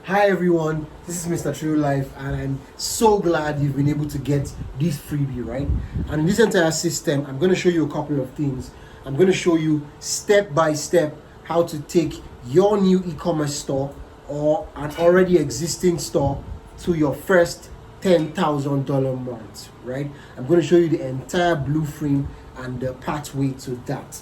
Hi everyone, this is Mr. True Life, and I'm so glad you've been able to get this freebie, right? And in this entire system, I'm going to show you a couple of things. I'm going to show you step by step how to take your new e-commerce store or an already existing store to your first $10,000 month, right? I'm going to show you the entire blueprint and the pathway to that.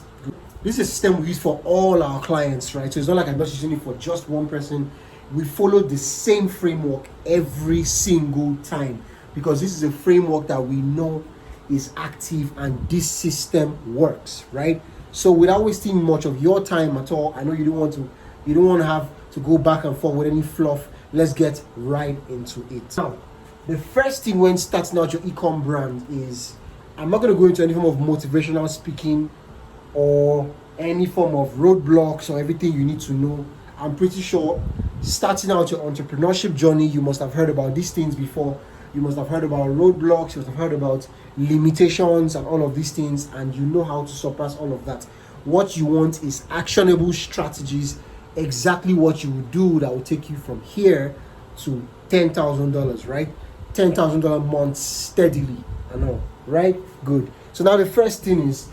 This is a system we use for all our clients, right? So it's not like I'm just using it for just one person. We follow the same framework every single time because this is a framework that we know is active and this system works, right? So without wasting much of your time at all, I know you don't want to have to go back and forth with any fluff. Let's get right into it. Now, the first thing when starting out your ecom brand is, I'm not going to go into any form of motivational speaking or any form of roadblocks or everything you need to know. I'm pretty sure starting out your entrepreneurship journey, you must have heard about these things before. You must have heard about roadblocks, you must have heard about limitations and all of these things, and you know how to surpass all of that. What you want is actionable strategies, exactly what you would do that will take you from here to $10,000, right? $10,000 months steadily and all, right? Good. So now the first thing is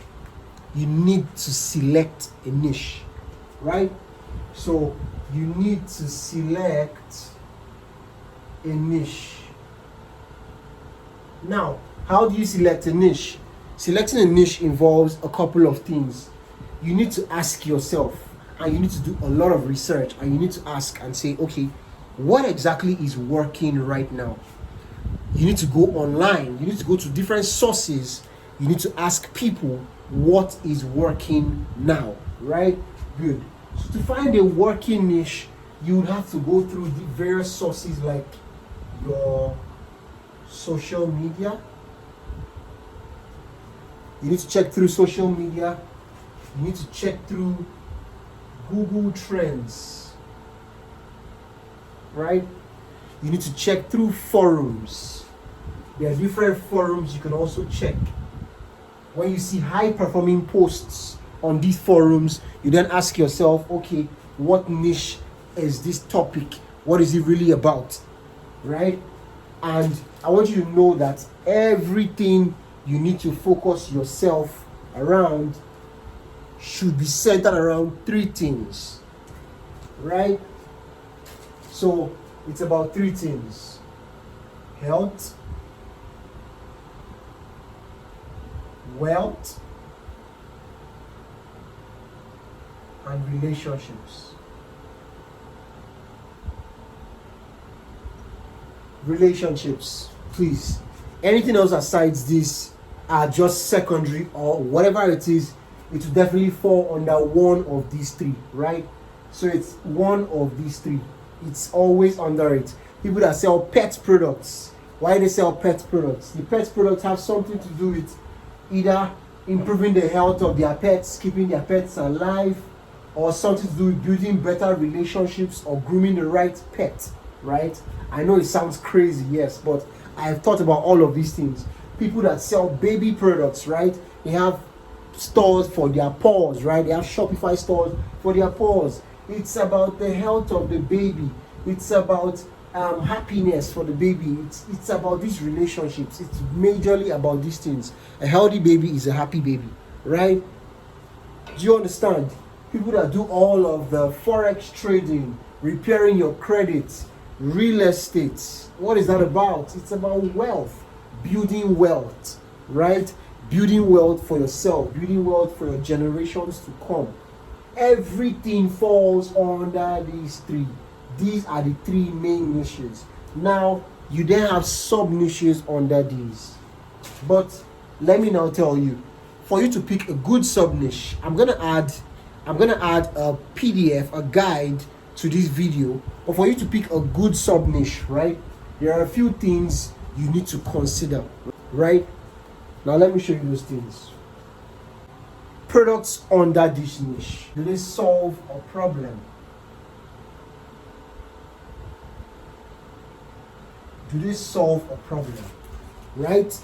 you need to select a niche, right? So you need to select a niche. Now, how do you select a niche? Selecting a niche involves a couple of things. You need to ask yourself, and you need to do a lot of research, and you need to ask and say, okay, what exactly is working right now? You need to go online. You need to go to different sources. You need to ask people what is working now, right? Good. So to find a working niche, you would have to go through the various sources like your social media. You need to check through social media. You need to check through Google Trends, right? You need to check through forums. There are different forums you can also check. When you see high performing posts on these forums, you then ask yourself, okay, what niche is this topic? What is it really about, right? And I want you to know that everything you need to focus yourself around should be centered around three things, right? So it's about three things: health, wealth, and relationships. Relationships, please. Anything else besides this are just secondary or whatever it is. It will definitely fall under one of these three, right? So it's one of these three. It's always under it. People that sell pet products, why they sell pet products? The pet products have something to do with either improving the health of their pets, keeping their pets alive, or something to do with building better relationships or grooming the right pet, right? I know it sounds crazy, yes, but I've thought about all of these things. People that sell baby products, right? They have stores for their paws, right? They have Shopify stores for their paws. It's about the health of the baby. It's about happiness for the baby. It's about these relationships. It's majorly about these things. A healthy baby is a happy baby, right? Do you understand? People that do all of the forex trading, repairing your credit, real estate. What is that about? It's about wealth, building wealth, right? Building wealth for yourself, building wealth for your generations to come. Everything falls under these three. These are the three main niches. Now, you then have sub niches under these. But let me now tell you, for you to pick a good sub niche, I'm gonna add a PDF, a guide to this video. But for you to pick a good sub niche, right, there are a few things you need to consider, right? Now let me show you those things. Products under this niche, do they solve a problem? Do they solve a problem, right?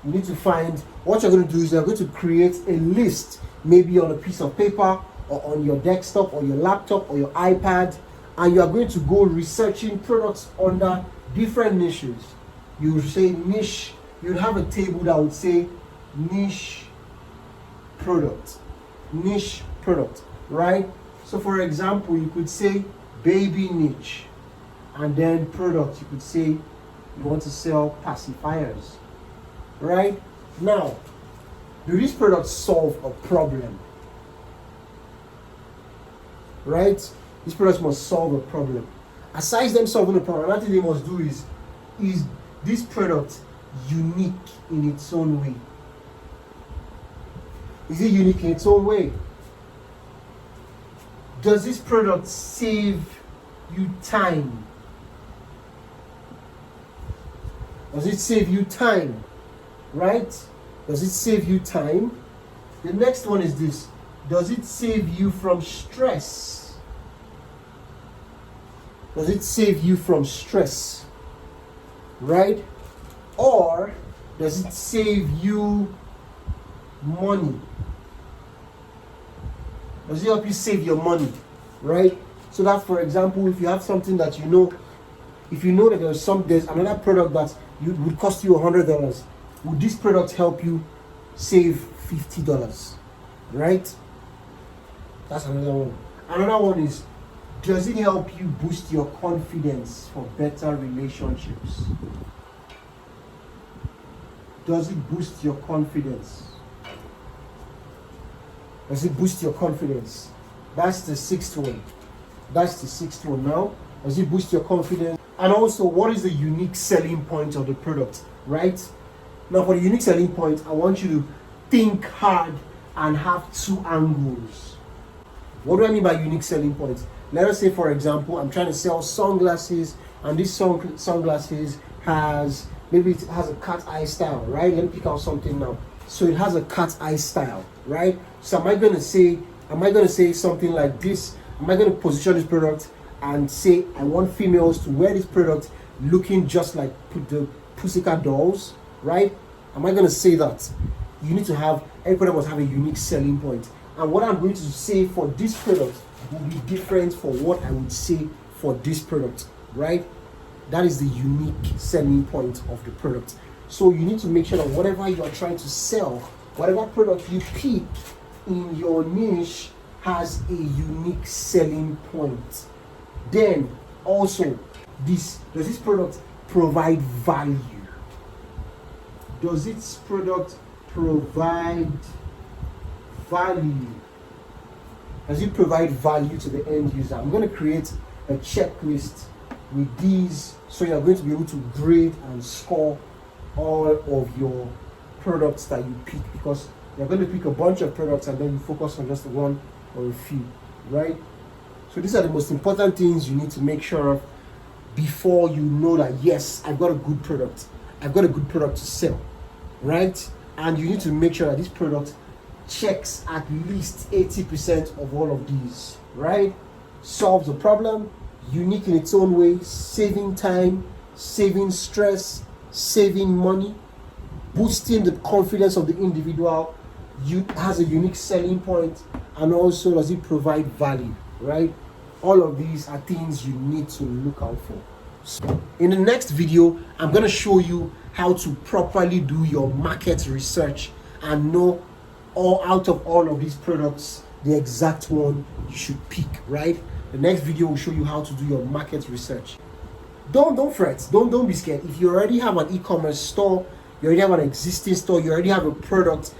You need to find, what you're going to do is you're going to create a list, maybe on a piece of paper or on your desktop or your laptop or your iPad, and you are going to go researching products under different niches. You would say niche, you'd have a table that would say niche product, right? So for example, you could say baby niche, and then product, you could say you want to sell pacifiers, right? Now, do these products solve a problem? Right? These products must solve a problem. Aside them solving a problem, another thing they must do is this product unique in its own way? Is it unique in its own way? Does this product save you time? Does it save you time? Right? Does it save you time? The next one is this. Does it save you from stress? Does it save you from stress? Right? Or does it save you money? Does it help you save your money? Right? So that, for example, if you have something that you know, if you know that there's another product that would cost you $100, would this product help you save $50? Right? That's another one. Another one is, does it help you boost your confidence for better relationships? Does it boost your confidence? Does it boost your confidence? That's the sixth one. Now. Does it boost your confidence? And also, what is the unique selling point of the product, right? Now, for the unique selling point, I want you to think hard and have two angles. What do I mean by unique selling point? Let us say, for example, I'm trying to sell sunglasses, and this sunglasses maybe it has a cat eye style, right? Let me pick out something now. So it has a cat eye style, right? So am I going to say something like this? Am I going to position this product and say I want females to wear this product looking just like the Pussycat dolls, right? Am I going to say that? You need to have, everybody must have a unique selling point. And what I'm going to say for this product will be different for what I would say for this product, right? That is the unique selling point of the product. So you need to make sure that whatever you are trying to sell, whatever product you pick in your niche has a unique selling point. Then also, does this product provide value? Does this product provide value? Does it provide value to the end user? I'm going to create a checklist with these, so you're going to be able to grade and score all of your products that you pick, because you're going to pick a bunch of products and then you focus on just one or a few, right? So these are the most important things you need to make sure of before you know that, yes, I've got a good product. I've got a good product to sell, right? And you need to make sure that this product checks at least 80% of all of these, right? Solves a problem, unique in its own way, saving time, saving stress, saving money, boosting the confidence of the individual, has a unique selling point, and also does it provide value, right? All of these are things you need to look out for. So in the next video, I'm going to show you how to properly do your market research and know out of all of these products, the exact one you should pick, right? The next video will show you how to do your market research. Don't fret, don't be scared. If you already have an e-commerce store, you already have an existing store, you already have a product,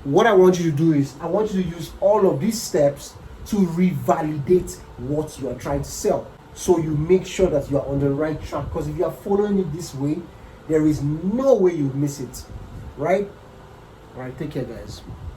what I want you to do is I want you to use all of these steps to revalidate what you are trying to sell, so you make sure that you are on the right track. Because if you are following it this way, there is no way you miss it, right? All right, take care, guys.